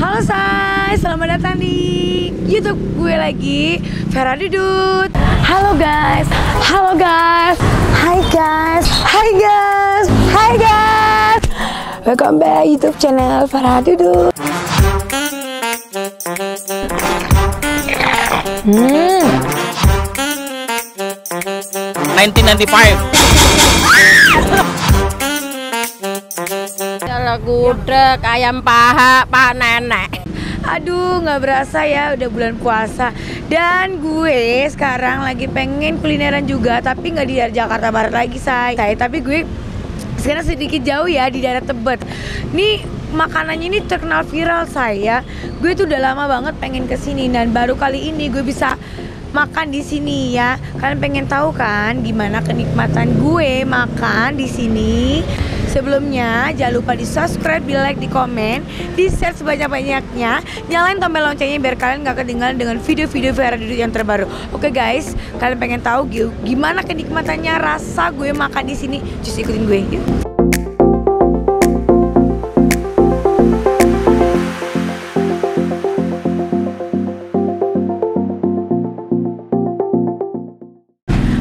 Halo say, selamat datang di YouTube gue lagi, Vera Dudut. Halo guys, halo guys, hi guys, hi guys, hi guys. Welcome back YouTube channel Vera Dudut. 1995. Kalau gudeg, ayam paha, Pak Nenek. Aduh, nggak berasa ya udah bulan puasa. Dan gue sekarang lagi pengen kulineran juga, tapi nggak di daerah Jakarta Barat lagi say. Tapi gue sekarang sedikit jauh ya, di daerah Tebet. Nih makanannya ini terkenal viral saya. Gue tuh udah lama banget pengen kesini dan baru kali ini gue bisa makan di sini ya. Kalian pengen tahu kan gimana kenikmatan gue makan di sini? Sebelumnya jangan lupa di subscribe, di like, di komen, di share sebanyak-banyaknya, nyalain tombol loncengnya biar kalian gak ketinggalan dengan video-video Vera Dudut yang terbaru. Oke guys, kalian pengen tahu gimana kenikmatannya rasa gue makan di sini? Just ikutin gue yuk.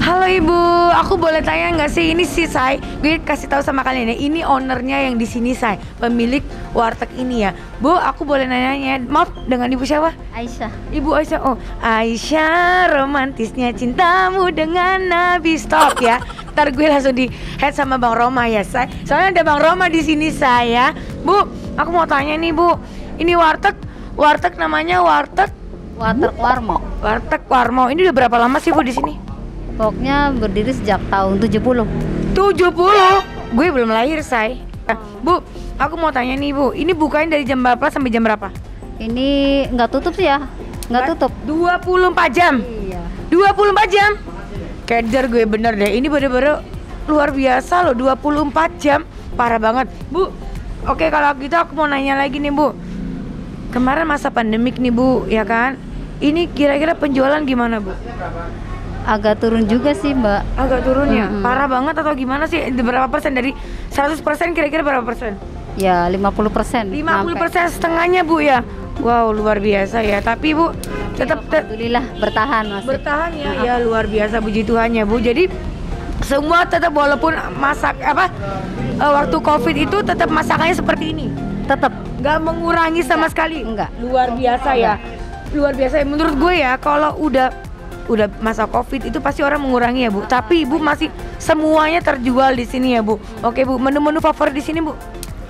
Halo ibu, aku boleh tanya nggak sih ini si Say? Gue kasih tahu sama kalian ya, ini ownernya yang di sini Say, pemilik warteg ini ya. Bu, aku boleh nanya, maaf dengan ibu siapa? Aisyah. Ibu Aisyah. Oh, Aisyah, romantisnya cintamu dengan Nabi. Stop ya. Ntar gue langsung di head sama Bang Roma ya Say. Soalnya ada Bang Roma di sini saya. Bu, aku mau tanya nih Bu, ini warteg namanya warteg Warmo. Warteg Warmo. Ini udah berapa lama sih Bu di sini? Pokoknya berdiri sejak tahun 70. 70? Gue belum lahir, say. Bu, aku mau tanya nih, Bu. Ini bukanya dari jam berapa sampai jam berapa? Ini nggak tutup sih ya? Nggak tutup. 24 jam? Iya. 24 jam? Kejar gue bener deh. Ini bener-bener luar biasa loh, 24 jam. Parah banget. Bu, oke kalau gitu aku mau nanya lagi nih, Bu. Kemarin masa pandemik nih, Bu, ya kan? Ini kira-kira penjualan gimana, Bu? Agak turun juga sih Mbak. Agak turun ya? Parah banget atau gimana sih? Berapa persen dari 100% kira-kira berapa persen? Ya 50%. 50% setengahnya Bu ya? Wow luar biasa ya. Tapi Bu tetap alhamdulillah bertahan masih. Bertahan ya? Ya luar biasa puji Tuhan ya Bu. Jadi semua tetap walaupun masak waktu COVID itu tetap masakannya seperti ini? Tetap. Nggak mengurangi sama sekali? Enggak. Luar biasa ya? Luar biasa ya. Menurut gue ya kalau udah masa COVID itu pasti orang mengurangi ya Bu. Tapi Ibu masih semuanya terjual di sini ya Bu. Oke Bu, menu-menu favorit di sini Bu?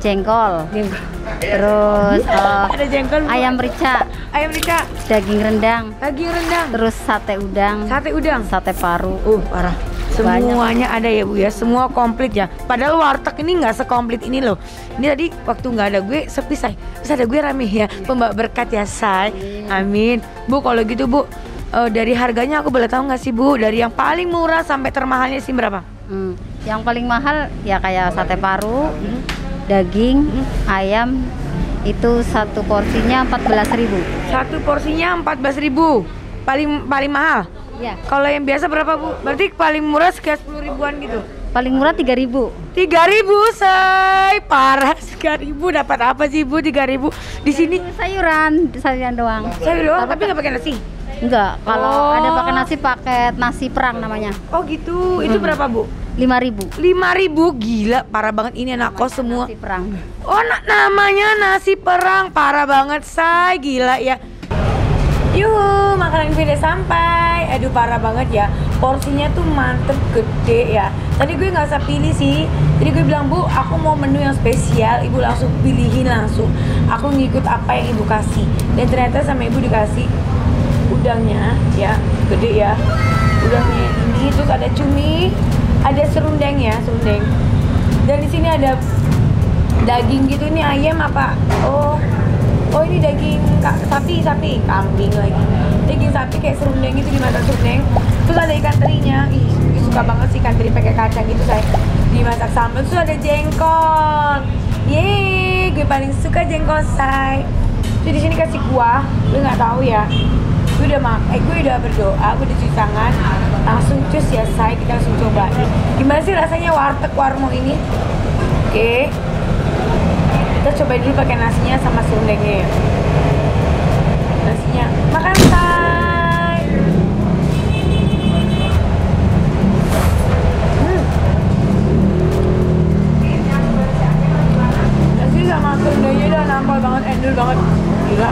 Jengkol. Terus ada jengkol Bu. Ayam rica. Ayam rica. Daging rendang. Daging rendang. Terus sate udang. Sate udang. Sate paru. Parah. Semuanya ada ya Bu ya. Semua komplit ya. Padahal warteg ini nggak sekomplit ini loh. Ini tadi waktu nggak ada gue sepi Say. Terus ada gue rame ya. Pembawa berkat ya Say. Amin. Bu kalau gitu Bu, dari harganya aku boleh tahu nggak sih Bu, dari yang paling murah sampai termahalnya sih berapa? Yang paling mahal ya kayak sate paru, daging, ayam itu satu porsinya 14.000. Satu porsinya 14.000. Paling mahal? Ya. Kalau yang biasa berapa Bu? Berarti paling murah sekitar 10 ribuan gitu. Paling murah 3.000. 3.000 say, parah. 3.000 dapat apa sih Bu 3.000 di sini? Sayuran doang. Sayur doang tapi nggak pakai nasi? Enggak, kalau ada pakai nasi pakai nasi perang namanya. Oh gitu, itu berapa Bu? 5.000. 5.000, gila parah banget ini anak kos semua. Nasi perang. Oh namanya nasi perang, parah banget say, gila ya. Yuhu, makanan gue udah sampai. Aduh parah banget ya, porsinya tuh mantep gede ya. Tadi gue nggak usah pilih sih. Jadi gue bilang Bu, aku mau menu yang spesial. Ibu langsung pilihin langsung. Aku ngikut apa yang ibu kasih. Dan ternyata sama ibu dikasih udangnya ya, gede ya udangnya ini, terus ada cumi, ada serundeng ya, serundeng, dan di sini ada daging gitu. Ini ayam apa? Oh ini daging sapi, kambing lagi, daging sapi kayak serundeng gitu, dimasak serundeng. Terus ada ikan terinya, gue suka banget sih ikan teri pakai kacang gitu saya, dimasak sambal. Terus ada jengkol, yeay, gue paling suka jengkol say. Jadi di sini kasih kuah, gue nggak tahu ya. Gue udah berdoa, gue udah cuci tangan, langsung cus ya say, kita langsung coba. Gimana sih rasanya warteg Warmo ini? Oke. Kita cobain dulu pakai nasinya sama serundengnya ya. endul banget, gila.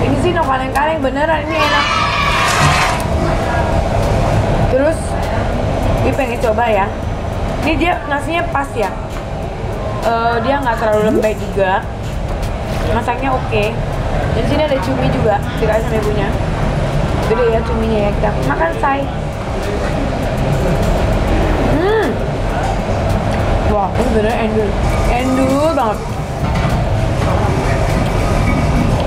Ini sih no kaleng-kaleng beneran, ini enak. Terus gue pengen coba ya. Ini dia nasinya pas ya. Dia nggak terlalu lembek juga. Masaknya oke. Dan sini ada cumi juga, dikasih sama ibunya. Gede ya cuminya ya, kita makan say. Wah, ini bener endul banget.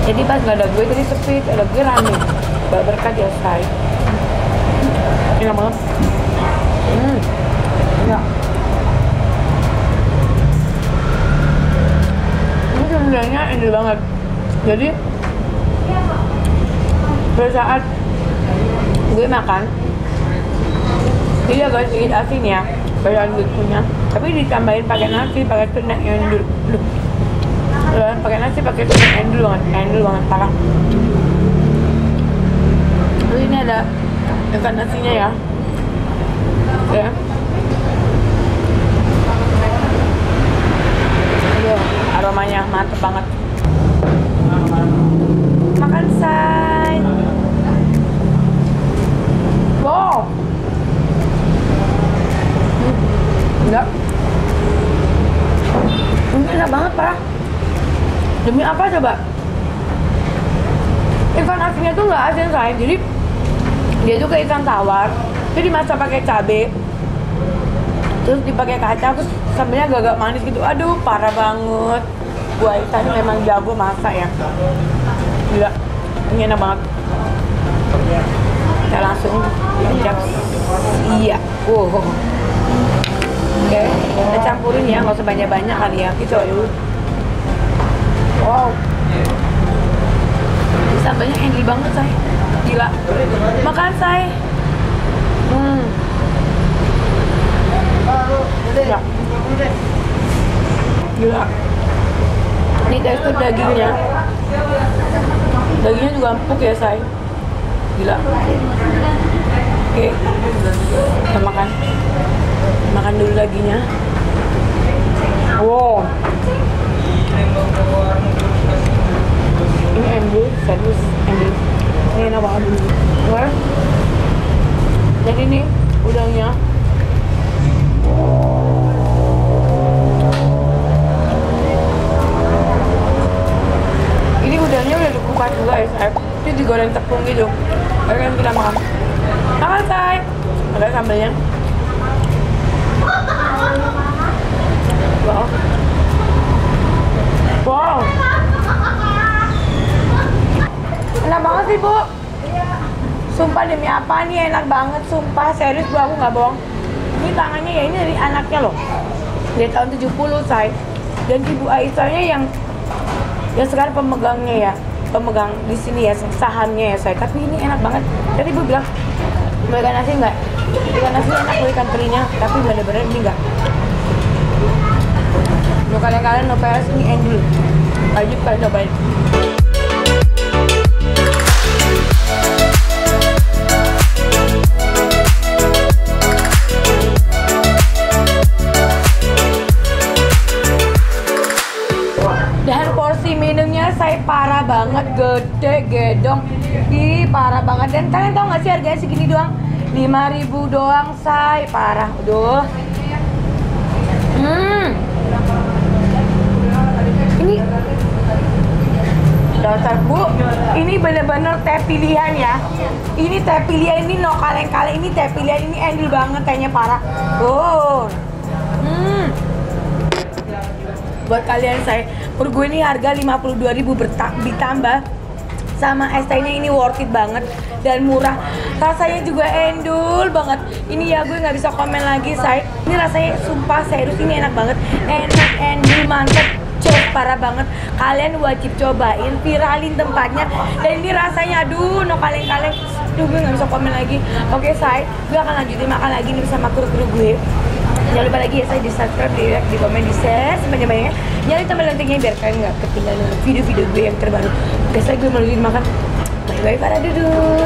Jadi pas nggak ada gue tadi sepi, ada gue rame. Berkat ya say. Enak banget. Enak. Ini sebenarnya endul banget. Jadi pada saat gue makan, jadi agak sedikit asin ya, bagian gue punya. Tapi ditambahin pakai nasi, pakai tuna endul. Pakai nasi, pakai tuna endul banget, parah. Terus ini ada ikan nasinya ya. Ya. Aduh, aromanya mantep banget. Makan say. Wow. Enggak. Ini enak banget parah. Demi apa coba? Ikan asinnya tuh nggak asin say. Jadi dia tuh kayak ikan tawar. Itu dimasak pakai cabai. Terus dipakai kacang, terus sambelnya agak manis gitu. Aduh, parah banget. Bu Aisyah ini memang jago masak ya. Gila, ini enak banget. Kita langsung injak. Iya. Oke, kita campurin ya, nggak usah banyak-banyak kali ya. Gitu aja. Wow. Sambelnya endul banget say. Gila. Makan say. Ya. Gila. Ini tekstur dagingnya. Dagingnya juga empuk ya say. Gila. Oke. Kita makan. Makan dulu dagingnya. Wow. Ini endul, serius endul. Ini enak banget. Oke. Dan ini udangnya. Ini udangnya udah dikupas juga ya say. Ini digoreng tepung gitu. Akan kita makan. Makan say. Ada sambelnya. Wow. Wow. Enak banget sih bu. Sumpah demi apa nih enak banget. Sumpah serius bu, aku nggak bohong. Ini tangannya ya, ini dari anaknya loh. Dari tahun 70 say. Dan ibu Aisyahnya yang sekarang pemegangnya ya. Pemegang di sini ya, sahamnya ya say. Tapi ini enak banget. Tadi ibu bilang mau ikan nasi enggak? Ikan nasi enak, mau ikan terinya. Tapi bener-bener ini enggak. Lo kalian no PS ini endul. Wajib kalian cobain. Dan porsi minumnya saya parah banget, gede gedong. Ih, parah banget. Dan kalian tau gak sih harganya segini doang? 5.000 doang, say. Parah, aduh. Ini dasar bu, ini bener-bener teh pilihan ya. Ini teh pilihan, ini no kaleng-kaleng, ini teh pilihan, ini endul banget tehnya, parah. Buat kalian saya, per gue ini harga 52.000 ditambah sama es tehnya, ini worth it banget dan murah. Rasanya juga endul banget. Ini ya gue nggak bisa komen lagi say. Ini rasanya sumpah serius ini enak banget, enak, endul, mantep, parah banget. Kalian wajib cobain, viralin tempatnya. Dan ini rasanya aduh no kaleng-kaleng. Duh gue nggak bisa komen lagi. Oke say, gue akan lanjutin makan lagi nih bersama kru-kru gue. Jangan lupa lagi ya saya di subscribe, di like, di komen, di share sebanyak-banyaknya. Jangan lupa tombol loncengnya biar kalian nggak ketinggalan video-video gue yang terbaru. Oke saya gue mau lanjutin makan. Bye bye para duduk.